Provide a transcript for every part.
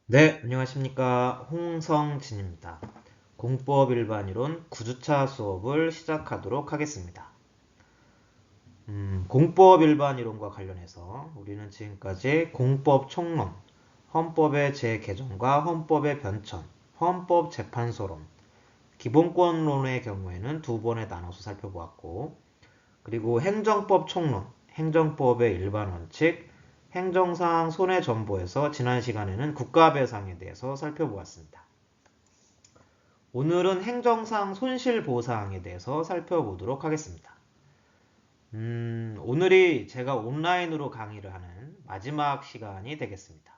네, 안녕하십니까. 홍성진입니다. 공법 일반이론 9주차 수업을 시작하도록 하겠습니다. 공법 일반이론과 관련해서 우리는 지금까지 공법 총론, 헌법의 재개정과 헌법의 변천, 헌법재판소론, 기본권론의 경우에는 두 번에 나눠서 살펴보았고, 그리고 행정법 총론, 행정법의 일반 원칙, 행정상 손해전보에서 지난 시간에는 국가배상에 대해서 살펴보았습니다. 오늘은 행정상 손실보상에 대해서 살펴보도록 하겠습니다. 오늘이 제가 온라인으로 강의를 하는 마지막 시간이 되겠습니다.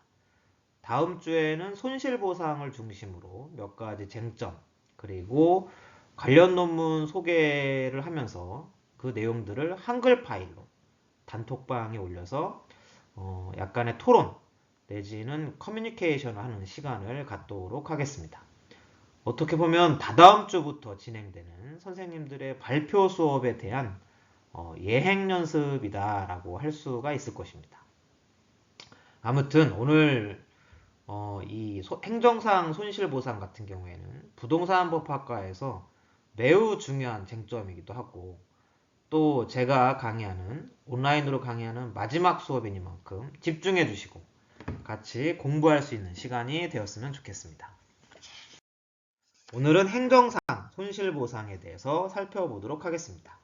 다음 주에는 손실보상을 중심으로 몇 가지 쟁점, 그리고 관련 논문 소개를 하면서 그 내용들을 한글 파일로 단톡방에 올려서 약간의 토론 내지는 커뮤니케이션을 하는 시간을 갖도록 하겠습니다. 어떻게 보면 다다음 주부터 진행되는 선생님들의 발표 수업에 대한 예행 연습이다라고 할 수가 있을 것입니다. 아무튼 오늘 이 행정상 손실보상 같은 경우에는 부동산법학과에서 매우 중요한 쟁점이기도 하고 또 제가 강의하는 온라인으로 강의하는 마지막 수업이니만큼 집중해 주시고 같이 공부할 수 있는 시간이 되었으면 좋겠습니다. 오늘은 행정상 손실보상에 대해서 살펴보도록 하겠습니다.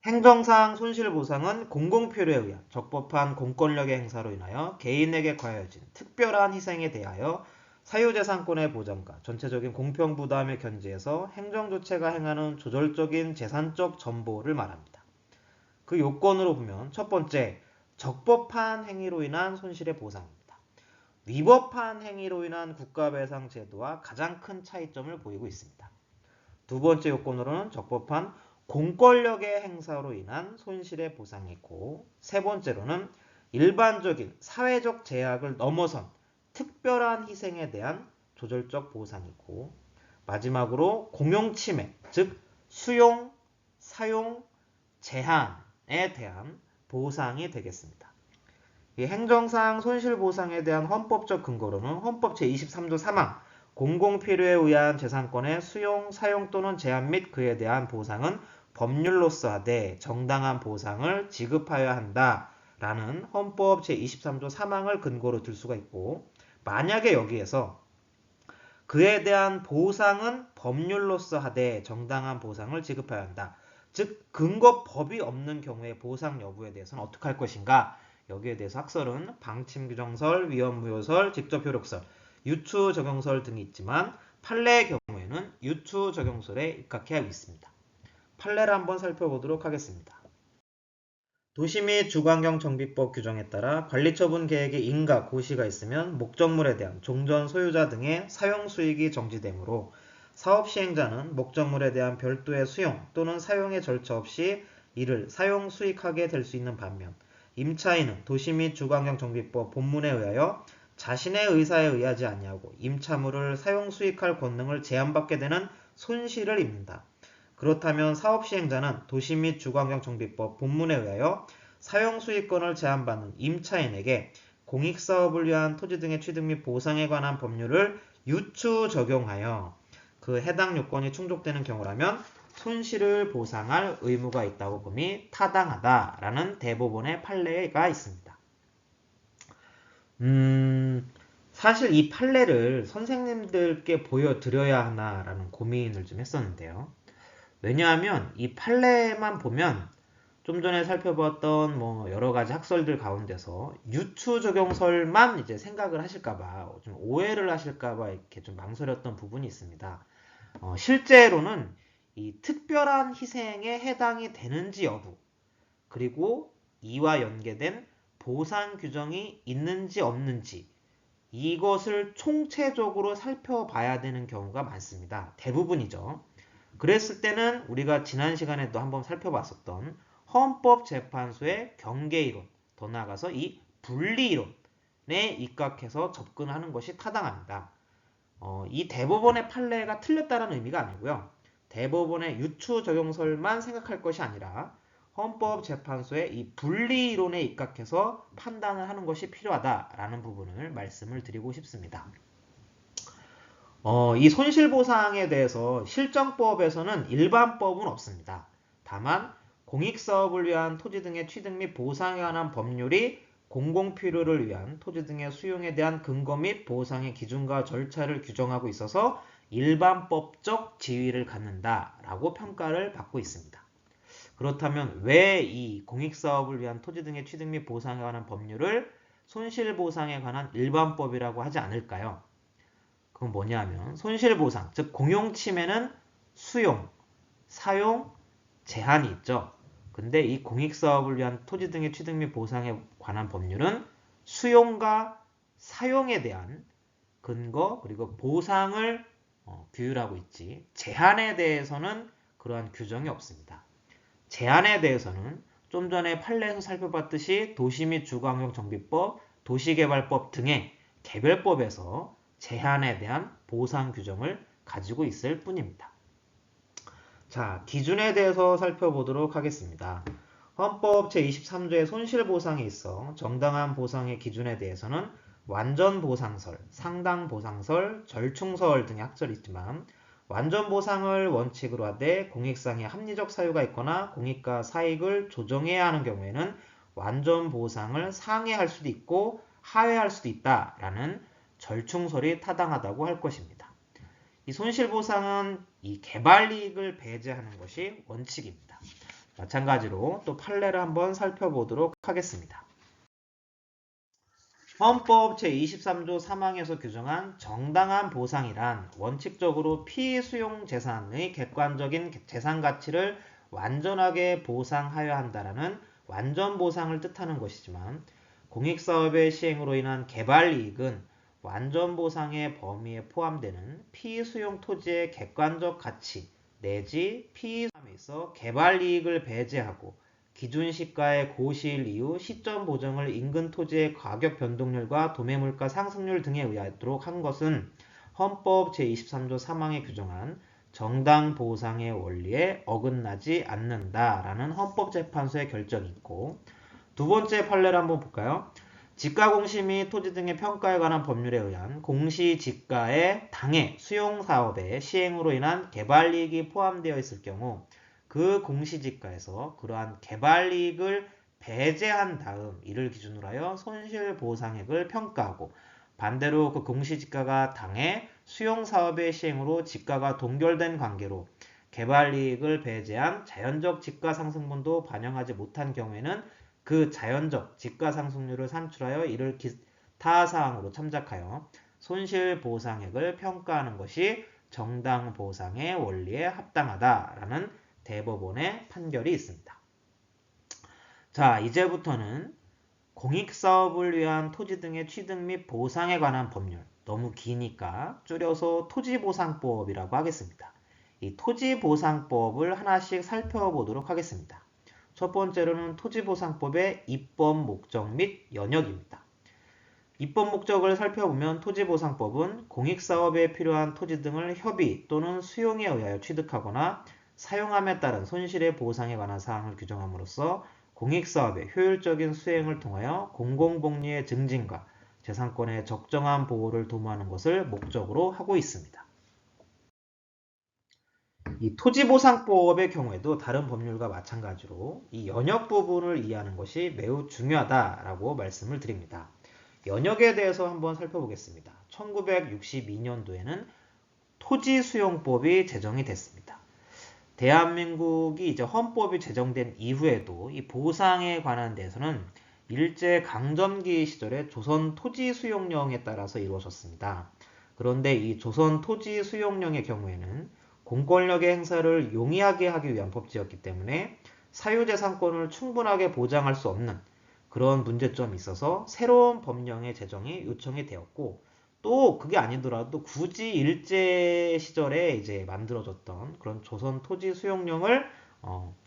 행정상 손실보상은 공공필요에 의한 적법한 공권력의 행사로 인하여 개인에게 가해진 특별한 희생에 대하여 사유재산권의 보장과 전체적인 공평부담을 견지해서 행정조체가 행하는 조절적인 재산적 전보를 말합니다. 그 요건으로 보면 첫 번째, 적법한 행위로 인한 손실의 보상입니다. 위법한 행위로 인한 국가배상 제도와 가장 큰 차이점을 보이고 있습니다. 두 번째 요건으로는 적법한 공권력의 행사로 인한 손실의 보상이 있고, 세 번째로는 일반적인 사회적 제약을 넘어선 특별한 희생에 대한 조절적 보상이고, 마지막으로 공용침해, 즉 수용, 사용, 제한에 대한 보상이 되겠습니다. 이 행정상 손실보상에 대한 헌법적 근거로는 헌법 제23조 3항 공공필요에 의한 재산권의 수용, 사용 또는 제한 및 그에 대한 보상은 법률로서 하되 정당한 보상을 지급하여야 한다라는 헌법 제23조 3항을 근거로 들 수가 있고, 만약에 여기에서 그에 대한 보상은 법률로서 하되 정당한 보상을 지급해야 한다. 즉 근거법이 없는 경우에 보상 여부에 대해서는 어떻게 할 것인가? 여기에 대해서 학설은 방침규정설, 위헌무효설, 직접효력설, 유추적용설 등이 있지만 판례의 경우에는 유추적용설에 입각해 있습니다. 판례를 한번 살펴보도록 하겠습니다. 도시 및 주거환경정비법 규정에 따라 관리처분 계획에 인가, 고시가 있으면 목적물에 대한 종전 소유자 등의 사용수익이 정지되므로 사업시행자는 목적물에 대한 별도의 수용 또는 사용의 절차 없이 이를 사용수익하게 될 수 있는 반면 임차인은 도시 및 주거환경정비법 본문에 의하여 자신의 의사에 의하지 아니하고 임차물을 사용수익할 권능을 제한받게 되는 손실을 입는다. 그렇다면 사업시행자는 도시 및 주거환경정비법 본문에 의하여 사용수익권을 제한받는 임차인에게 공익사업을 위한 토지 등의 취득 및 보상에 관한 법률을 유추 적용하여 그 해당 요건이 충족되는 경우라면 손실을 보상할 의무가 있다고 봄이 타당하다라는 대법원의 판례가 있습니다. 사실 이 판례를 선생님들께 보여드려야 하나라는 고민을 좀 했었는데요. 왜냐하면 이 판례만 보면 좀 전에 살펴봤던 뭐 여러 가지 학설들 가운데서 유추 적용설만 이제 생각을 하실까봐 좀 오해를 하실까봐 이렇게 좀 망설였던 부분이 있습니다. 실제로는 이 특별한 희생에 해당이 되는지 여부, 그리고 이와 연계된 보상 규정이 있는지 없는지 이것을 총체적으로 살펴봐야 되는 경우가 많습니다. 대부분이죠. 그랬을 때는 우리가 지난 시간에도 한번 살펴봤었던 헌법재판소의 경계이론, 더 나아가서 이 분리이론에 입각해서 접근하는 것이 타당합니다. 이 대법원의 판례가 틀렸다는 의미가 아니고요. 대법원의 유추 적용설만 생각할 것이 아니라 헌법재판소의 이 분리이론에 입각해서 판단을 하는 것이 필요하다라는 부분을 말씀을 드리고 싶습니다. 이 손실보상에 대해서 실정법에서는 일반법은 없습니다. 다만 공익사업을 위한 토지 등의 취득 및 보상에 관한 법률이 공공필요를 위한 토지 등의 수용에 대한 근거 및 보상의 기준과 절차를 규정하고 있어서 일반법적 지위를 갖는다라고 평가를 받고 있습니다. 그렇다면 왜 이 공익사업을 위한 토지 등의 취득 및 보상에 관한 법률을 손실보상에 관한 일반법이라고 하지 않을까요? 그건 뭐냐면 손실보상, 즉 공용침해는 수용, 사용, 제한이 있죠. 근데 이 공익사업을 위한 토지 등의 취득 및 보상에 관한 법률은 수용과 사용에 대한 근거 그리고 보상을 규율하고 있지 제한에 대해서는 그러한 규정이 없습니다. 제한에 대해서는 좀 전에 판례에서 살펴봤듯이 도시 및 주거환경정비법, 도시개발법 등의 개별법에서 제한에 대한 보상 규정을 가지고 있을 뿐입니다. 자, 기준에 대해서 살펴보도록 하겠습니다. 헌법 제23조의 손실보상에 있어 정당한 보상의 기준에 대해서는 완전보상설, 상당보상설, 절충설 등의 학설이 있지만 완전보상을 원칙으로 하되 공익상의 합리적 사유가 있거나 공익과 사익을 조정해야 하는 경우에는 완전보상을 상회할 수도 있고 하회할 수도 있다라는 절충설이 타당하다고 할 것입니다. 이 손실보상은 이 개발이익을 배제하는 것이 원칙입니다. 마찬가지로 또 판례를 한번 살펴보도록 하겠습니다. 헌법 제23조 3항에서 규정한 정당한 보상이란 원칙적으로 피수용 재산의 객관적인 재산 가치를 완전하게 보상하여야 한다라는 완전 보상을 뜻하는 것이지만 공익사업의 시행으로 인한 개발이익은 완전 보상의 범위에 포함되는 피수용 토지의 객관적 가치 내지 피수용에 있어 개발이익을 배제하고 기준 시가의 고시일 이후 시점 보정을 인근 토지의 가격 변동률과 도매물가 상승률 등에 의하도록 한 것은 헌법 제23조 3항에 규정한 정당 보상의 원리에 어긋나지 않는다라는 헌법재판소의 결정이 있고 두 번째 판례를 한번 볼까요? 지가공시 및 토지 등의 평가에 관한 법률에 의한 공시지가의 당해 수용사업의 시행으로 인한 개발이익이 포함되어 있을 경우 그 공시지가에서 그러한 개발이익을 배제한 다음 이를 기준으로 하여 손실보상액을 평가하고 반대로 그 공시지가가 당해 수용사업의 시행으로 지가가 동결된 관계로 개발이익을 배제한 자연적 지가상승분도 반영하지 못한 경우에는 그 자연적 지가상승률을 산출하여 이를 기타 사항으로 참작하여 손실보상액을 평가하는 것이 정당보상의 원리에 합당하다라는 대법원의 판결이 있습니다. 자, 이제부터는 공익사업을 위한 토지 등의 취득 및 보상에 관한 법률, 너무 기니까 줄여서 토지보상법이라고 하겠습니다. 이 토지보상법을 하나씩 살펴보도록 하겠습니다. 첫 번째로는 토지보상법의 입법 목적 및 연역입니다. 입법 목적을 살펴보면 토지보상법은 공익사업에 필요한 토지 등을 협의 또는 수용에 의하여 취득하거나 사용함에 따른 손실의 보상에 관한 사항을 규정함으로써 공익사업의 효율적인 수행을 통하여 공공복리의 증진과 재산권의 적정한 보호를 도모하는 것을 목적으로 하고 있습니다. 이 토지보상법의 경우에도 다른 법률과 마찬가지로 이 연역 부분을 이해하는 것이 매우 중요하다라고 말씀을 드립니다. 연역에 대해서 한번 살펴보겠습니다. 1962년도에는 토지수용법이 제정이 됐습니다. 대한민국이 이제 헌법이 제정된 이후에도 이 보상에 관한 데서는 일제 강점기 시절에 조선 토지수용령에 따라서 이루어졌습니다. 그런데 이 조선 토지수용령의 경우에는 공권력의 행사를 용이하게 하기 위한 법제였기 때문에 사유재산권을 충분하게 보장할 수 없는 그런 문제점이 있어서 새로운 법령의 제정이 요청이 되었고 또 그게 아니더라도 굳이 일제 시절에 이제 만들어졌던 그런 조선 토지 수용령을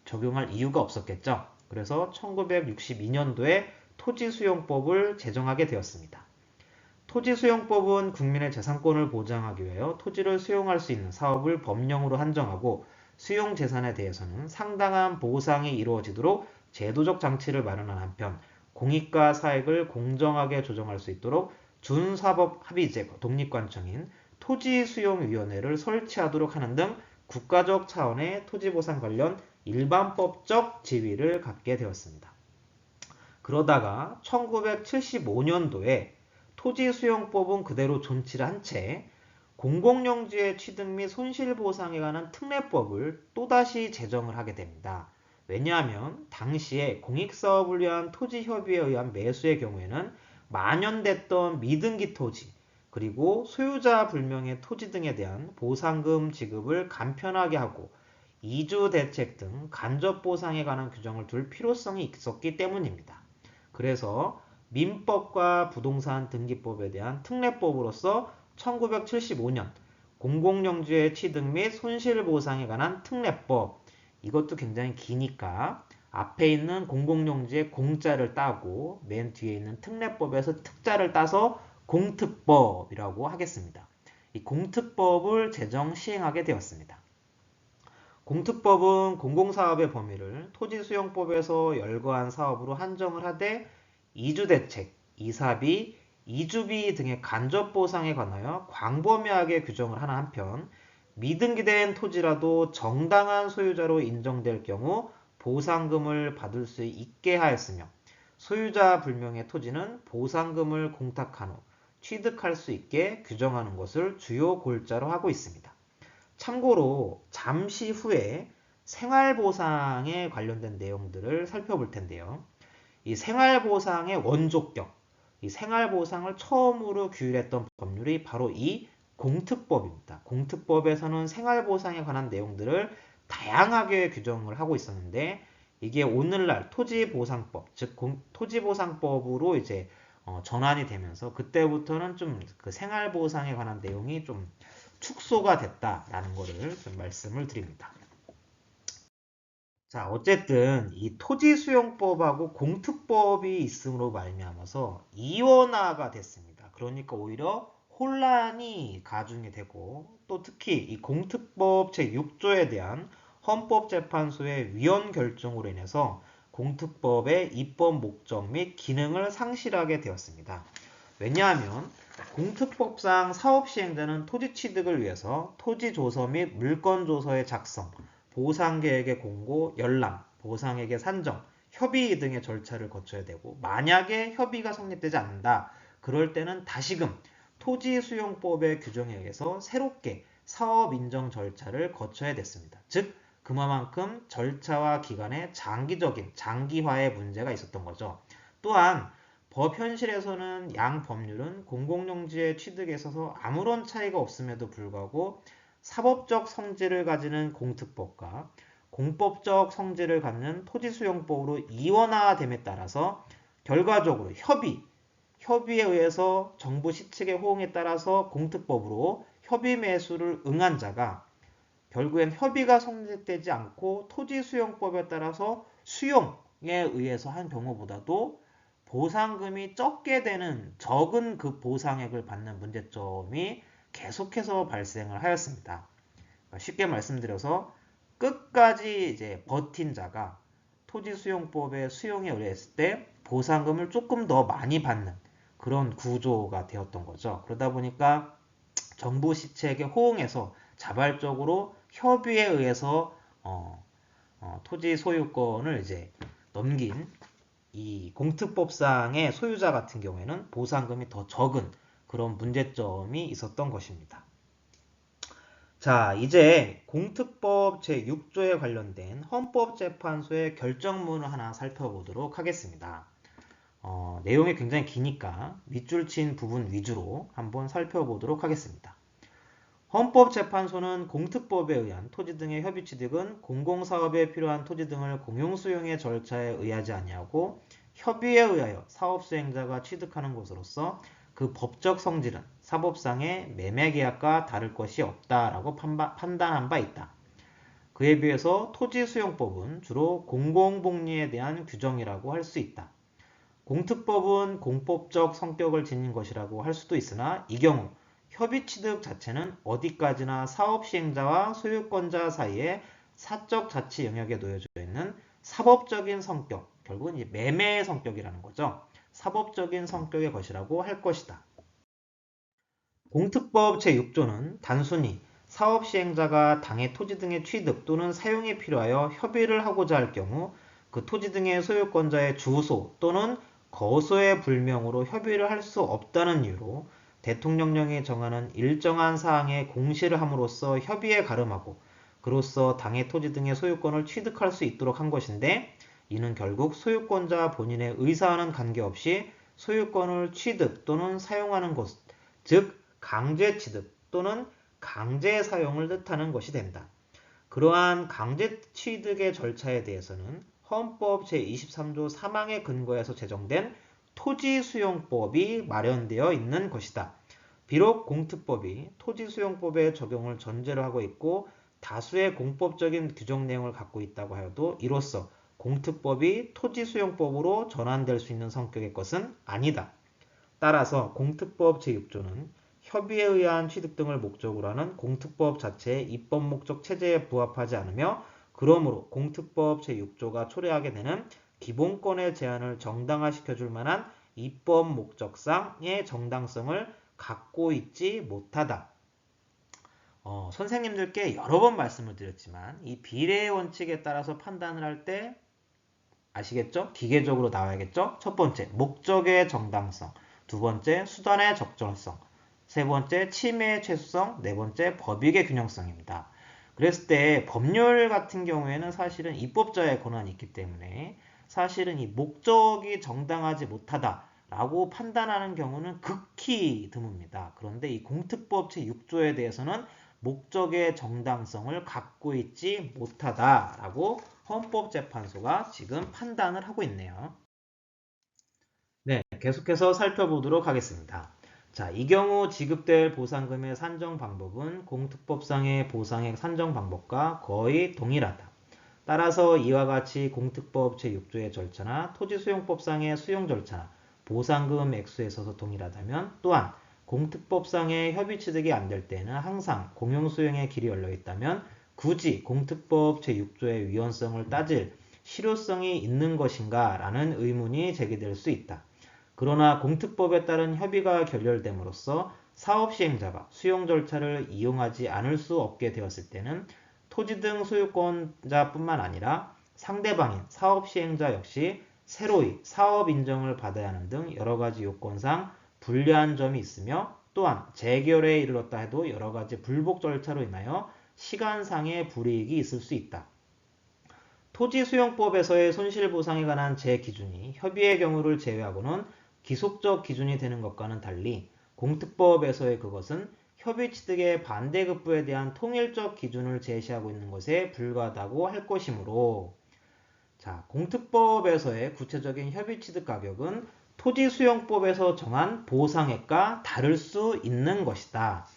적용할 이유가 없었겠죠. 그래서 1962년도에 토지수용법을 제정하게 되었습니다. 토지수용법은 국민의 재산권을 보장하기 위하여 토지를 수용할 수 있는 사업을 법령으로 한정하고 수용 재산에 대해서는 상당한 보상이 이루어지도록 제도적 장치를 마련한 한편 공익과 사익을 공정하게 조정할 수 있도록 준사법합의제 독립관청인 토지수용위원회를 설치하도록 하는 등 국가적 차원의 토지보상 관련 일반법적 지위를 갖게 되었습니다. 그러다가 1975년도에 토지수용법은 그대로 존치를 한 채 공공용지의 취득 및 손실보상에 관한 특례법을 또다시 제정을 하게 됩니다. 왜냐하면 당시에 공익사업을 위한 토지협의에 의한 매수의 경우에는 만연됐던 미등기 토지 그리고 소유자 불명의 토지 등에 대한 보상금 지급을 간편하게 하고 이주대책 등 간접보상에 관한 규정을 둘 필요성이 있었기 때문입니다. 그래서 민법과 부동산 등기법에 대한 특례법으로서 1975년 공공용지의 취득 및 손실보상에 관한 특례법, 이것도 굉장히 기니까 앞에 있는 공공용지의 공자를 따고 맨 뒤에 있는 특례법에서 특자를 따서 공특법이라고 하겠습니다. 이 공특법을 제정 시행하게 되었습니다. 공특법은 공공사업의 범위를 토지수용법에서 열거한 사업으로 한정을 하되 이주대책, 이사비, 이주비 등의 간접보상에 관하여 광범위하게 규정을 하는 한편 미등기된 토지라도 정당한 소유자로 인정될 경우 보상금을 받을 수 있게 하였으며 소유자 불명의 토지는 보상금을 공탁한 후 취득할 수 있게 규정하는 것을 주요 골자로 하고 있습니다. 참고로 잠시 후에 생활보상에 관련된 내용들을 살펴볼 텐데요. 이 생활보상의 원조격, 이 생활보상을 처음으로 규율했던 법률이 바로 이 공특법입니다. 공특법에서는 생활보상에 관한 내용들을 다양하게 규정을 하고 있었는데 이게 오늘날 토지보상법, 즉 토지보상법으로 이제 전환이 되면서 그때부터는 좀 그 생활보상에 관한 내용이 좀 축소가 됐다라는 것을 좀 말씀을 드립니다. 자, 어쨌든 이 토지수용법하고 공특법이 있음으로 말미암아서 이원화가 됐습니다. 그러니까 오히려 혼란이 가중이 되고 또 특히 이 공특법 제6조에 대한 헌법재판소의 위헌 결정으로 인해서 공특법의 입법 목적 및 기능을 상실하게 되었습니다. 왜냐하면 공특법상 사업시행자는 토지 취득을 위해서 토지조서 및 물건조서의 작성, 보상계획의 공고, 열람, 보상액의 산정, 협의 등의 절차를 거쳐야 되고 만약에 협의가 성립되지 않는다. 그럴 때는 다시금 토지수용법의 규정에 의해서 새롭게 사업인정 절차를 거쳐야 됐습니다. 즉 그만큼 절차와 기간의 장기화의 문제가 있었던 거죠. 또한 법 현실에서는 양 법률은 공공용지의 취득에 있어서 아무런 차이가 없음에도 불구하고 사법적 성질을 가지는 공특법과 공법적 성질을 갖는 토지수용법으로 이원화됨에 따라서 결과적으로 협의에 의해서 정부 시측의 호응에 따라서 공특법으로 협의 매수를 응한 자가 결국엔 협의가 성립되지 않고 토지수용법에 따라서 수용에 의해서 한 경우보다도 보상금이 적게 되는 적은 그 보상액을 받는 문제점이 계속해서 발생을 하였습니다. 쉽게 말씀드려서 끝까지 이제 버틴 자가 토지수용법의 수용에 의했을 때 보상금을 조금 더 많이 받는 그런 구조가 되었던 거죠. 그러다 보니까 정부 시책에 호응해서 자발적으로 협의에 의해서 토지 소유권을 이제 넘긴 이 공특법상의 소유자 같은 경우에는 보상금이 더 적은 그런 문제점이 있었던 것입니다. 자, 이제 공특법 제6조에 관련된 헌법재판소의 결정문을 하나 살펴보도록 하겠습니다. 내용이 굉장히 기니까 밑줄 친 부분 위주로 한번 살펴보도록 하겠습니다. 헌법재판소는 공특법에 의한 토지 등의 협의 취득은 공공사업에 필요한 토지 등을 공용수용의 절차에 의하지 아니하고 협의에 의하여 사업수행자가 취득하는 것으로서 그 법적 성질은 사법상의 매매계약과 다를 것이 없다라고 판단한 바 있다. 그에 비해서 토지수용법은 주로 공공복리에 대한 규정이라고 할 수 있다. 공특법은 공법적 성격을 지닌 것이라고 할 수도 있으나 이 경우 협의 취득 자체는 어디까지나 사업 시행자와 소유권자 사이에 사적 자치 영역에 놓여져 있는 사법적인 성격, 결국은 이제 매매의 성격이라는 거죠. 사법적인 성격의 것이라고 할 것이다. 공특법 제6조는 단순히 사업 시행자가 당의 토지 등의 취득 또는 사용이 필요하여 협의를 하고자 할 경우 그 토지 등의 소유권자의 주소 또는 거소의 불명으로 협의를 할 수 없다는 이유로 대통령령이 정하는 일정한 사항에 공시를 함으로써 협의에 가름하고 그로써 당의 토지 등의 소유권을 취득할 수 있도록 한 것인데 이는 결국 소유권자 본인의 의사와는 관계없이 소유권을 취득 또는 사용하는 것, 즉 강제 취득 또는 강제 사용을 뜻하는 것이 된다. 그러한 강제 취득의 절차에 대해서는 헌법 제23조 3항에 근거해서 제정된 토지수용법이 마련되어 있는 것이다. 비록 공특법이 토지수용법의 적용을 전제로 하고 있고 다수의 공법적인 규정 내용을 갖고 있다고 하여도 이로써 공특법이 토지수용법으로 전환될 수 있는 성격의 것은 아니다. 따라서 공특법 제6조는 협의에 의한 취득 등을 목적으로 하는 공특법 자체의 입법 목적 체제에 부합하지 않으며 그러므로 공특법 제6조가 초래하게 되는 기본권의 제한을 정당화시켜 줄 만한 입법 목적상의 정당성을 갖고 있지 못하다. 선생님들께 여러 번 말씀을 드렸지만 이 비례의 원칙에 따라서 판단을 할 때 아시겠죠? 기계적으로 나와야겠죠? 첫 번째, 목적의 정당성. 두 번째, 수단의 적절성. 세 번째, 침해의 최소성. 네 번째, 법익의 균형성입니다. 그랬을 때 법률 같은 경우에는 사실은 입법자의 권한이 있기 때문에 사실은 이 목적이 정당하지 못하다라고 판단하는 경우는 극히 드뭅니다. 그런데 이 공특법 제6조에 대해서는 목적의 정당성을 갖고 있지 못하다라고 헌법재판소가 지금 판단을 하고 있네요. 네, 계속해서 살펴보도록 하겠습니다. 자, 이 경우 지급될 보상금의 산정 방법은 공특법상의 보상액 산정 방법과 거의 동일하다. 따라서 이와 같이 공특법 제6조의 절차나 토지수용법상의 수용 절차나 보상금 액수에 있어서 동일하다면 또한 공특법상의 협의 취득이 안 될 때는 항상 공용수용의 길이 열려 있다면 굳이 공특법 제6조의 위헌성을 따질 실효성이 있는 것인가 라는 의문이 제기될 수 있다. 그러나 공특법에 따른 협의가 결렬됨으로써 사업시행자가 수용 절차를 이용하지 않을 수 없게 되었을 때는 토지 등 소유권자뿐만 아니라 상대방인 사업시행자 역시 새로이 사업 인정을 받아야 하는 등 여러 가지 요건상 불리한 점이 있으며 또한 재결에 이르렀다 해도 여러 가지 불복 절차로 인하여 시간상의 불이익이 있을 수 있다. 토지수용법에서의 손실보상에 관한 제기준이 협의의 경우를 제외하고는 기속적 기준이 되는 것과는 달리 공특법에서의 그것은 협의 취득의 반대급부에 대한 통일적 기준을 제시하고 있는 것에 불과하다고 할 것이므로 자, 공특법에서의 구체적인 협의 취득 가격은 토지수용법에서 정한 보상액과 다를 수 있는 것이다.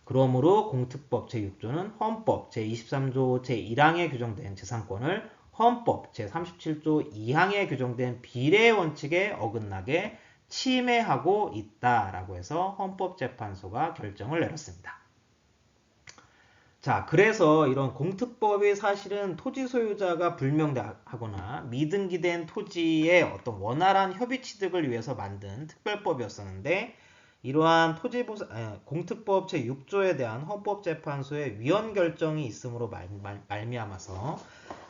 그러므로 공특법 제6조는 헌법 제23조 제1항에 규정된 재산권을 헌법 제37조 2항에 규정된 비례 원칙에 어긋나게 침해하고 있다라고 해서 헌법재판소가 결정을 내렸습니다. 자, 그래서 이런 공특법이 사실은 토지 소유자가 불명하거나 미등기된 토지의 어떤 원활한 협의 취득을 위해서 만든 특별법이었었는데 이러한 공특법 제6조에 대한 헌법재판소의 위헌 결정이 있음으로 말미암아서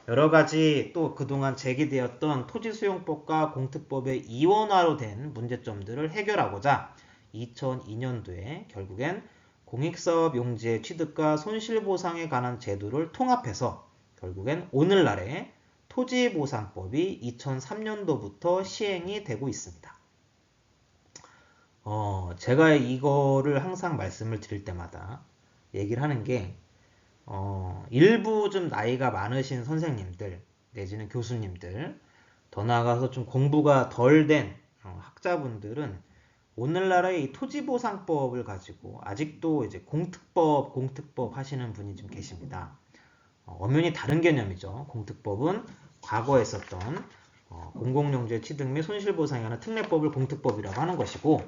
여러 가지 또 그동안 제기되었던 토지수용법과 공특법의 이원화로 된 문제점들을 해결하고자 2002년도에 결국엔 공익사업 용지의 취득과 손실보상에 관한 제도를 통합해서 결국엔 오늘날의 토지보상법이 2003년도부터 시행이 되고 있습니다. 제가 이거를 항상 말씀을 드릴 때마다 얘기를 하는 게 일부 좀 나이가 많으신 선생님들 내지는 교수님들 더 나아가서 좀 공부가 덜 된 학자분들은 오늘날의 이 토지보상법을 가지고 아직도 이제 공특법 하시는 분이 좀 계십니다. 엄연히 다른 개념이죠. 공특법은 과거에 있었던 공공용지의 취득 및 손실보상에 관한 특례법을 공특법이라고 하는 것이고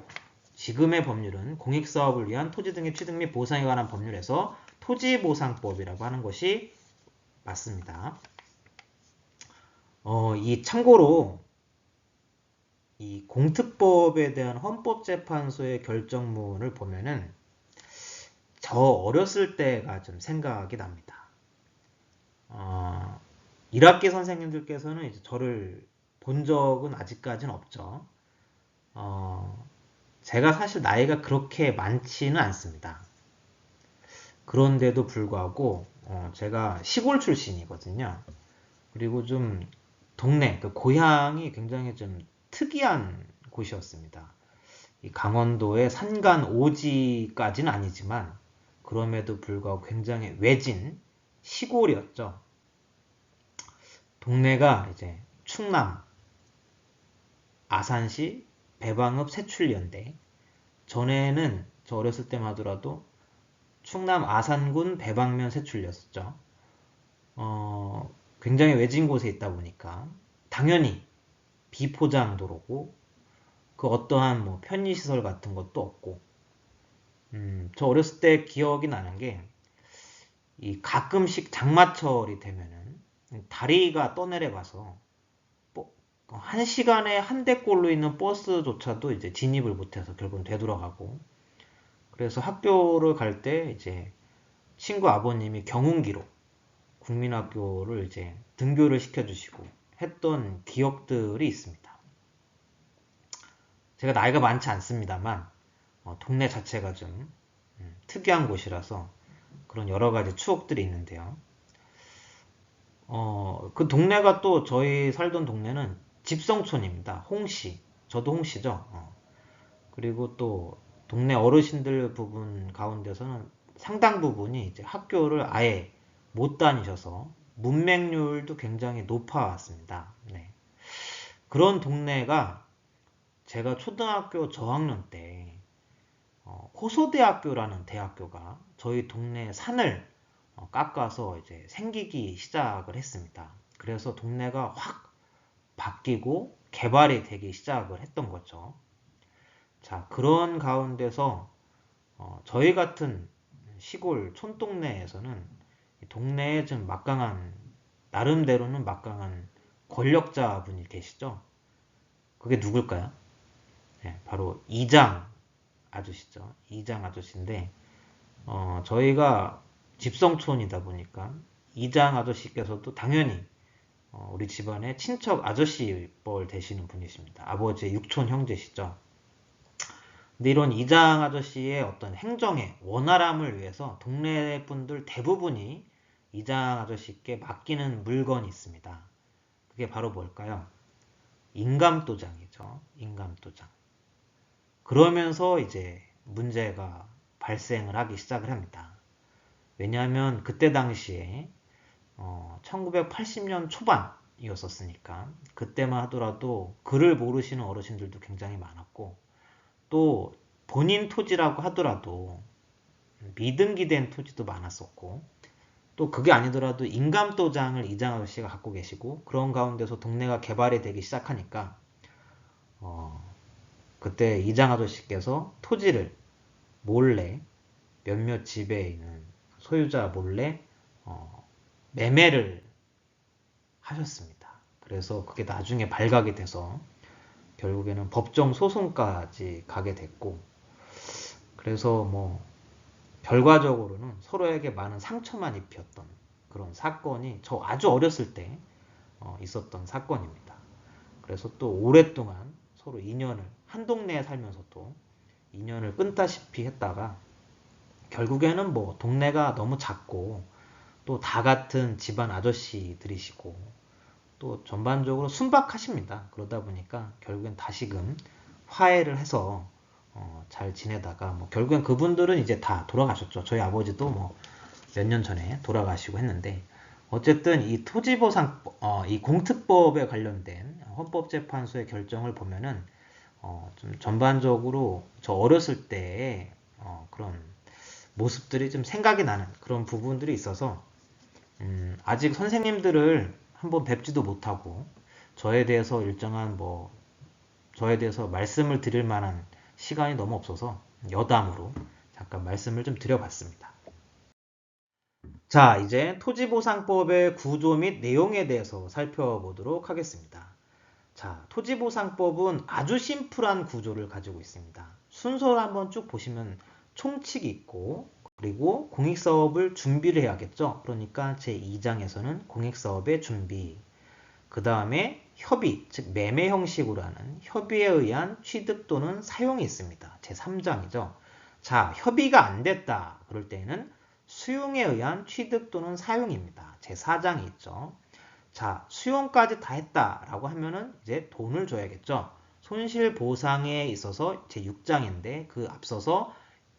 지금의 법률은 공익사업을 위한 토지 등의 취득 및 보상에 관한 법률에서 토지보상법이라고 하는 것이 맞습니다. 이 참고로 이 공특법에 대한 헌법재판소의 결정문을 보면은 저 어렸을 때가 좀 생각이 납니다. 1학기 선생님들께서는 이제 저를 본 적은 아직까지는 없죠. 제가 사실 나이가 그렇게 많지는 않습니다. 그런데도 불구하고 제가 시골 출신이거든요. 그리고 좀 동네, 그 고향이 굉장히 좀 특이한 곳이었습니다. 이 강원도의 산간 오지까지는 아니지만 그럼에도 불구하고 굉장히 외진 시골이었죠. 동네가 이제 충남 아산시 배방읍 새출리인데 전에는 저 어렸을 때만 하더라도 충남 아산군 배방면 새출리였었죠. 굉장히 외진 곳에 있다 보니까 당연히 비포장도로고 그 어떠한 뭐 편의시설 같은 것도 없고 저 어렸을 때 기억이 나는 게 이 가끔씩 장마철이 되면은 다리가 떠내려가서 한 시간에 한 대꼴로 있는 버스조차도 이제 진입을 못해서 결국은 되돌아가고 그래서 학교를 갈 때 이제 친구 아버님이 경운기로 국민학교를 이제 등교를 시켜주시고 했던 기억들이 있습니다. 제가 나이가 많지 않습니다만 동네 자체가 좀 특이한 곳이라서 그런 여러 가지 추억들이 있는데요. 그 동네가 또 저희 살던 동네는 집성촌입니다. 홍씨. 저도 홍씨죠. 그리고 또 동네 어르신들 부분 가운데서는 상당 부분이 이제 학교를 아예 못 다니셔서 문맹률도 굉장히 높아왔습니다. 네. 그런 동네가 제가 초등학교 저학년 때 호소대학교라는 대학교가 저희 동네 산을 깎아서 이제 생기기 시작을 했습니다. 그래서 동네가 확 바뀌고 개발이 되기 시작을 했던 거죠. 자, 그런 가운데서 저희 같은 시골 촌동네에서는 동네에 좀 막강한 나름대로는 막강한 권력자분이 계시죠. 그게 누굴까요? 네, 바로 이장 아저씨죠. 이장 아저씨인데 저희가 집성촌이다 보니까 이장 아저씨께서도 당연히 우리 집안의 친척 아저씨 뻘 되시는 분이십니다. 아버지의 육촌 형제시죠. 근데 이런 이장 아저씨의 어떤 행정의 원활함을 위해서 동네 분들 대부분이 이장 아저씨께 맡기는 물건이 있습니다. 그게 바로 뭘까요? 인감도장이죠. 인감도장. 그러면서 이제 문제가 발생을 하기 시작을 합니다. 왜냐하면 그때 당시에 1980년 초반이었었으니까 그때만 하더라도 글을 모르시는 어르신들도 굉장히 많았고 또 본인 토지라고 하더라도 미등기된 토지도 많았었고 또 그게 아니더라도 인감도장을 이장 아저씨가 갖고 계시고 그런 가운데서 동네가 개발이 되기 시작하니까 그때 이장 아저씨께서 토지를 몰래 몇몇 집에 있는 소유자 몰래 매매를 하셨습니다. 그래서 그게 나중에 발각이 돼서 결국에는 법정 소송까지 가게 됐고 그래서 뭐 결과적으로는 서로에게 많은 상처만 입혔던 그런 사건이 저 아주 어렸을 때 있었던 사건입니다. 그래서 또 오랫동안 서로 인연을 한 동네에 살면서도 인연을 끊다시피 했다가 결국에는 뭐 동네가 너무 작고 또 다 같은 집안 아저씨들이시고 또 전반적으로 순박하십니다. 그러다 보니까 결국엔 다시금 화해를 해서 잘 지내다가 뭐 결국엔 그분들은 이제 다 돌아가셨죠. 저희 아버지도 뭐 몇 년 전에 돌아가시고 했는데 어쨌든 이 토지보상 이 공특법에 관련된 헌법재판소의 결정을 보면은 좀 전반적으로 저 어렸을 때의 그런 모습들이 좀 생각이 나는 그런 부분들이 있어서 아직 선생님들을 한번 뵙지도 못하고 저에 대해서 일정한 뭐 저에 대해서 말씀을 드릴 만한 시간이 너무 없어서 여담으로 잠깐 말씀을 좀 드려봤습니다. 자, 이제 토지보상법의 구조 및 내용에 대해서 살펴보도록 하겠습니다. 자, 토지보상법은 아주 심플한 구조를 가지고 있습니다. 순서를 한번 쭉 보시면 총칙이 있고, 그리고 공익사업을 준비를 해야겠죠. 그러니까 제2장에서는 공익사업의 준비, 그 다음에 협의, 즉 매매 형식으로 하는 협의에 의한 취득 또는 사용이 있습니다. 제3장이죠. 자, 협의가 안 됐다. 그럴 때는 수용에 의한 취득 또는 사용입니다. 제4장이 있죠. 자, 수용까지 다 했다라고 하면은 이제 돈을 줘야겠죠. 손실보상에 있어서 제6장인데 그 앞서서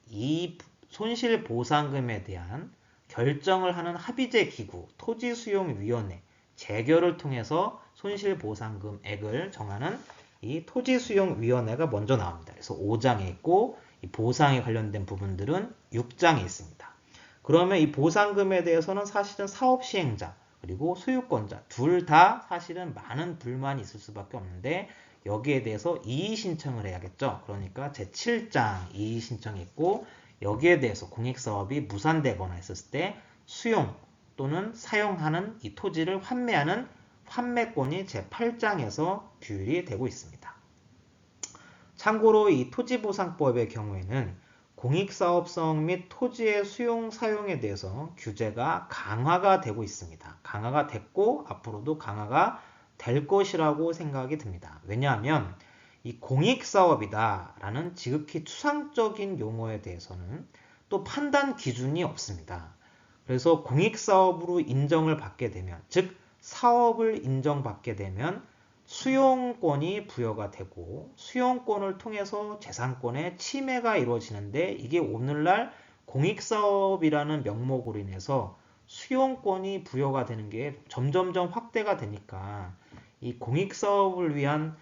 이 손실보상금에 대한 결정을 하는 합의제 기구, 토지수용위원회, 재결을 통해서 손실보상금액을 정하는 이 토지수용위원회가 먼저 나옵니다. 그래서 5장에 있고 이 보상에 관련된 부분들은 6장에 있습니다. 그러면 이 보상금에 대해서는 사실은 사업시행자 그리고 소유권자 둘 다 사실은 많은 불만이 있을 수밖에 없는데 여기에 대해서 이의 신청을 해야겠죠. 그러니까 제7장 이의 신청이 있고 여기에 대해서 공익사업이 무산되거나 했을 때 수용 또는 사용하는 이 토지를 환매하는 환매권이 제8장에서 규율이 되고 있습니다. 참고로 이 토지보상법의 경우에는 공익사업성 및 토지의 수용, 사용에 대해서 규제가 강화가 되고 있습니다. 강화가 됐고 앞으로도 강화가 될 것이라고 생각이 듭니다. 왜냐하면 이 공익사업이다 라는 지극히 추상적인 용어에 대해서는 또 판단 기준이 없습니다. 그래서 공익사업으로 인정을 받게 되면, 즉 사업을 인정받게 되면 수용권이 부여가 되고 수용권을 통해서 재산권의 침해가 이루어지는데 이게 오늘날 공익사업이라는 명목으로 인해서 수용권이 부여가 되는 게 점점점 확대가 되니까 이 공익사업을 위한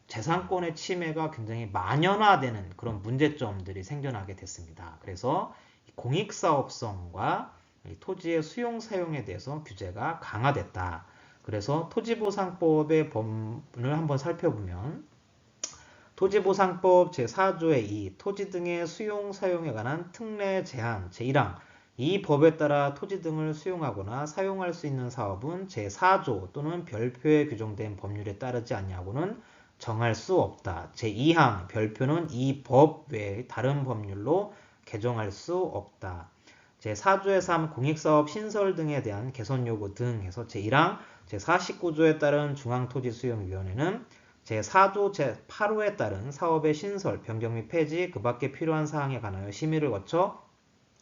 재산권의 침해가 굉장히 만연화되는 그런 문제점들이 생겨나게 됐습니다. 그래서 공익사업성과 토지의 수용 사용에 대해서 규제가 강화됐다. 그래서 토지보상법의 법문을 한번 살펴보면 토지보상법 제4조의 2 토지 등의 수용 사용에 관한 특례 제한 제1항 이 법에 따라 토지 등을 수용하거나 사용할 수 있는 사업은 제4조 또는 별표에 규정된 법률에 따르지 아니하고는 정할 수 없다. 제2항 별표는 이 법 외의 다른 법률로 개정할 수 없다. 제4조의 3 공익사업 신설 등에 대한 개선 요구 등 해서 제1항 제49조에 따른 중앙토지수용위원회는 제4조 제8호에 따른 사업의 신설, 변경 및 폐지, 그 밖에 필요한 사항에 관하여 심의를 거쳐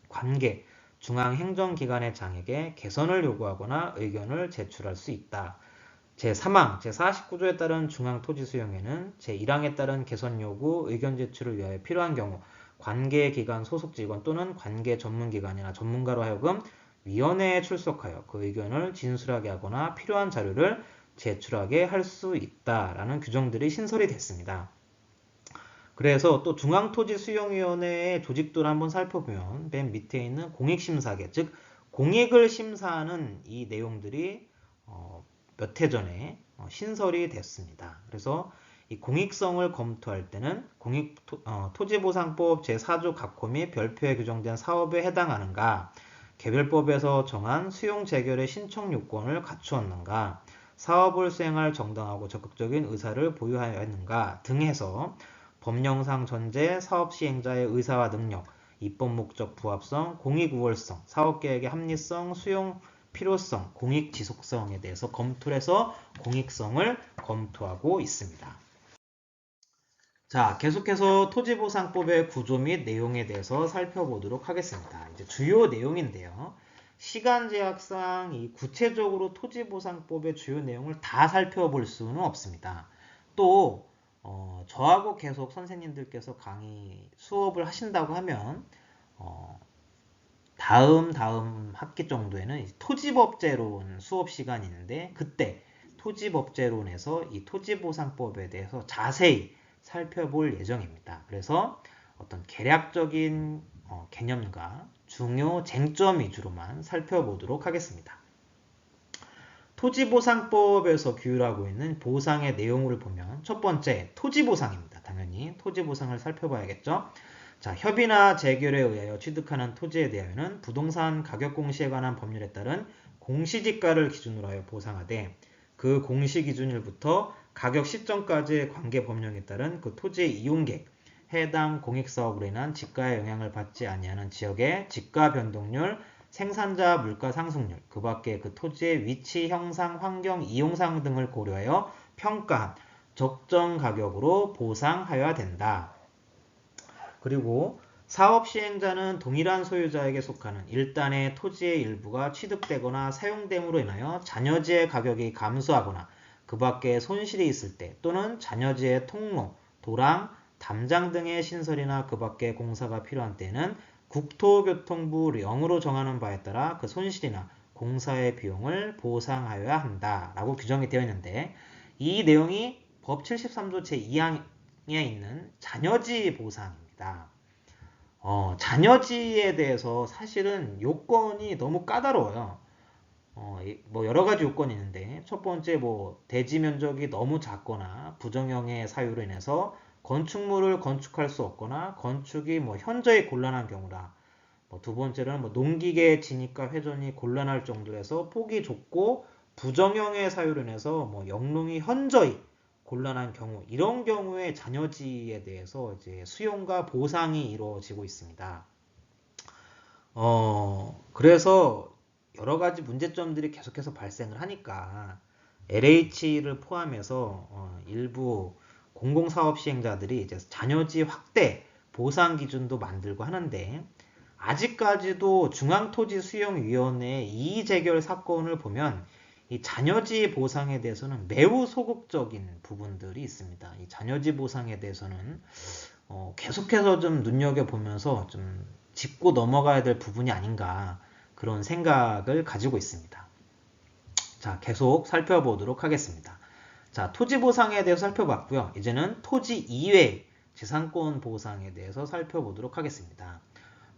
관계, 중앙행정기관의 장에게 개선을 요구하거나 의견을 제출할 수 있다. 제3항 제49조에 따른 중앙토지수용회는 제1항에 따른 개선 요구, 의견 제출을 위하여 필요한 경우 관계기관 소속 직원 또는 관계 전문기관이나 전문가로 하여금 위원회에 출석하여 그 의견을 진술하게 하거나 필요한 자료를 제출하게 할 수 있다라는 규정들이 신설이 됐습니다. 그래서 또 중앙토지수용위원회의 조직도를 한번 살펴보면 맨 밑에 있는 공익심사계, 즉 공익을 심사하는 이 내용들이 몇 해 전에 신설이 됐습니다. 그래서 이 공익성을 검토할 때는 토지보상법 제4조 각호 및 별표에 규정된 사업에 해당하는가, 개별법에서 정한 수용 재결의 신청 요건을 갖추었는가, 사업을 수행할 정당하고 적극적인 의사를 보유하였는가 등 해서 법령상 전제, 사업 시행자의 의사와 능력, 입법 목적 부합성, 공익 우월성, 사업계획의 합리성, 수용 필요성, 공익 지속성에 대해서 검토를 해서 공익성을 검토하고 있습니다. 자, 계속해서 토지보상법의 구조 및 내용에 대해서 살펴보도록 하겠습니다. 이제 주요 내용인데요. 시간 제약상 이 구체적으로 토지보상법의 주요 내용을 다 살펴볼 수는 없습니다. 또 저하고 계속 선생님들께서 강의 수업을 하신다고 하면 다음 학기 정도에는 토지법제론 수업 시간이 있는데 그때 토지법제론에서 이 토지보상법에 대해서 자세히 살펴볼 예정입니다. 그래서 어떤 개략적인 개념과 중요 쟁점 위주로만 살펴보도록 하겠습니다. 토지보상법에서 규율하고 있는 보상의 내용을 보면 첫 번째 토지보상입니다. 당연히 토지보상을 살펴봐야겠죠. 자, 협의나 재결에 의하여 취득하는 토지에 대하여는 부동산 가격 공시에 관한 법률에 따른 공시지가를 기준으로 하여 보상하되 그 공시 기준일부터 가격 시점까지의 관계 법령에 따른 그 토지의 이용계획, 해당 공익사업으로 인한 지가의 영향을 받지 아니하는 지역의 지가 변동률, 생산자 물가 상승률, 그 밖에 그 토지의 위치, 형상, 환경, 이용상 등을 고려하여 평가한 적정 가격으로 보상하여야 된다. 그리고 사업 시행자는 동일한 소유자에게 속하는 일단의 토지의 일부가 취득되거나 사용됨으로 인하여 잔여지의 가격이 감소하거나 그 밖에 손실이 있을 때 또는 잔여지의 통로, 도랑, 담장 등의 신설이나 그 밖에 공사가 필요한 때에는 국토교통부 령으로 정하는 바에 따라 그 손실이나 공사의 비용을 보상하여야 한다라고 규정이 되어 있는데 이 내용이 법 73조 제2항에 있는 잔여지 보상입니다. 잔여지에 대해서 사실은 요건이 너무 까다로워요. 뭐 여러 가지 요건이 있는데 첫 번째 뭐 대지 면적이 너무 작거나 부정형의 사유로 인해서 건축물을 건축할 수 없거나 건축이 뭐 현저히 곤란한 경우라. 두 번째로는 뭐 농기계 진입과 회전이 곤란할 정도에서 폭이 좁고 부정형의 사유로 인해서 뭐 영농이 현저히 곤란한 경우 이런 경우에 잔여지에 대해서 이제 수용과 보상이 이루어지고 있습니다. 그래서 여러 가지 문제점들이 계속해서 발생을 하니까 LH를 포함해서 일부 공공사업 시행자들이 이제 잔여지 확대 보상 기준도 만들고 하는데 아직까지도 중앙토지수용위원회의 이의제결 사건을 보면 이 잔여지 보상에 대해서는 매우 소극적인 부분들이 있습니다. 이 잔여지 보상에 대해서는 계속해서 좀 눈여겨보면서 좀 짚고 넘어가야 될 부분이 아닌가 그런 생각을 가지고 있습니다. 자, 계속 살펴보도록 하겠습니다. 자, 토지 보상에 대해서 살펴봤고요. 이제는 토지 이외의 재산권 보상에 대해서 살펴보도록 하겠습니다.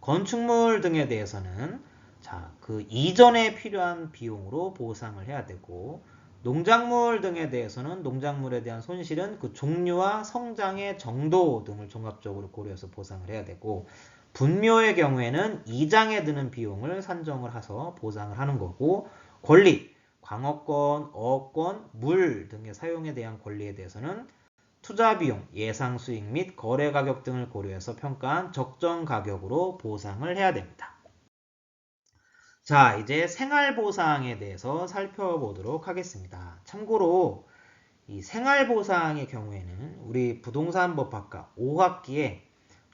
건축물 등에 대해서는 자, 그 이전에 필요한 비용으로 보상을 해야 되고 농작물 등에 대해서는 농작물에 대한 손실은 그 종류와 성장의 정도 등을 종합적으로 고려해서 보상을 해야 되고 분묘의 경우에는 이장에 드는 비용을 산정을 해서 보상을 하는 거고 권리, 광어권, 어권, 물 등의 사용에 대한 권리에 대해서는 투자 비용, 예상 수익 및 거래 가격 등을 고려해서 평가한 적정 가격으로 보상을 해야 됩니다. 자, 이제 생활보상에 대해서 살펴보도록 하겠습니다. 참고로 이 생활보상의 경우에는 우리 부동산법학과 5학기에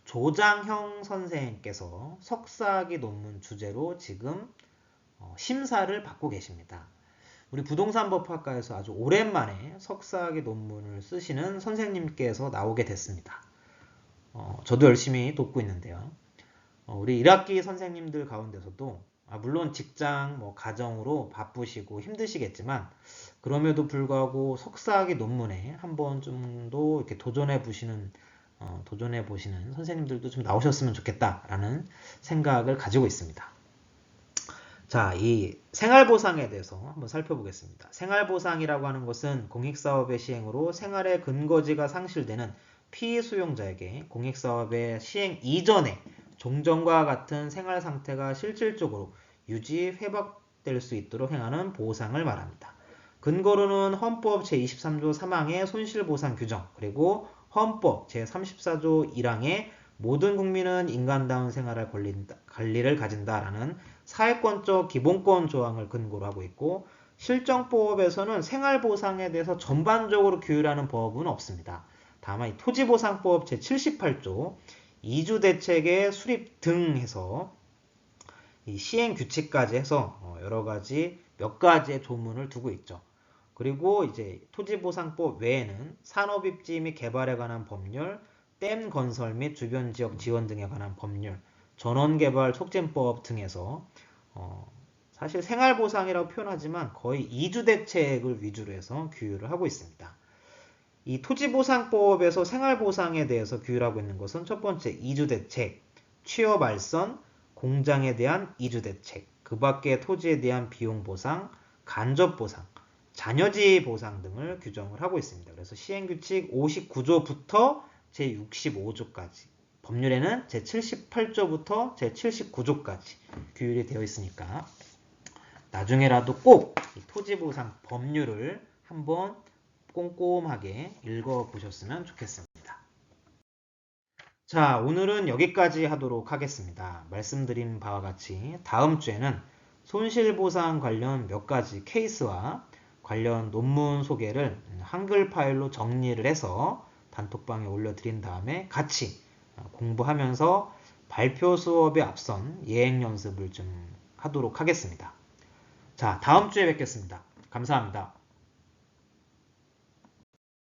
조장형 선생님께서 석사학위 논문 주제로 지금 심사를 받고 계십니다. 우리 부동산법학과에서 아주 오랜만에 석사학위 논문을 쓰시는 선생님께서 나오게 됐습니다. 저도 열심히 돕고 있는데요. 우리 1학기 선생님들 가운데서도 물론 직장, 뭐 가정으로 바쁘시고 힘드시겠지만 그럼에도 불구하고 석사학위 논문에 한 번 정도 이렇게 도전해 보시는 선생님들도 좀 나오셨으면 좋겠다라는 생각을 가지고 있습니다. 자, 이 생활보상에 대해서 한번 살펴보겠습니다. 생활보상이라고 하는 것은 공익사업의 시행으로 생활의 근거지가 상실되는 피수용자에게 공익사업의 시행 이전에 종전과 같은 생활 상태가 실질적으로 유지, 회복될 수 있도록 행하는 보상을 말합니다. 근거로는 헌법 제23조 3항의 손실보상 규정, 그리고 헌법 제34조 1항의 모든 국민은 인간다운 생활할 권리를 가진다라는 사회권적 기본권 조항을 근거로 하고 있고 실정법에서는 생활보상에 대해서 전반적으로 규율하는 법은 없습니다. 다만 이 토지보상법 제78조 이주대책의 수립 등 해서 이 시행규칙까지 해서 여러 가지 몇 가지의 조문을 두고 있죠. 그리고 이제 토지보상법 외에는 산업입지 및 개발에 관한 법률, 댐 건설 및 주변 지역 지원 등에 관한 법률, 전원개발 촉진법 등에서 사실 생활보상이라고 표현하지만 거의 이주대책을 위주로 해서 규율을 하고 있습니다. 이 토지보상법에서 생활보상에 대해서 규율하고 있는 것은 첫 번째 이주대책, 취업알선, 공장에 대한 이주대책, 그 밖에 토지에 대한 비용보상, 간접보상, 잔여지 보상 등을 규정을 하고 있습니다. 그래서 시행규칙 59조부터 제65조까지 법률에는 제78조부터 제79조까지 규율이 되어 있으니까 나중에라도 꼭 토지보상 법률을 한번 꼼꼼하게 읽어보셨으면 좋겠습니다. 자, 오늘은 여기까지 하도록 하겠습니다. 말씀드린 바와 같이 다음 주에는 손실보상 관련 몇 가지 케이스와 관련 논문 소개를 한글 파일로 정리를 해서 단톡방에 올려드린 다음에 같이 공부하면서 발표 수업에 앞선 예행 연습을 좀 하도록 하겠습니다. 자, 다음 주에 뵙겠습니다. 감사합니다.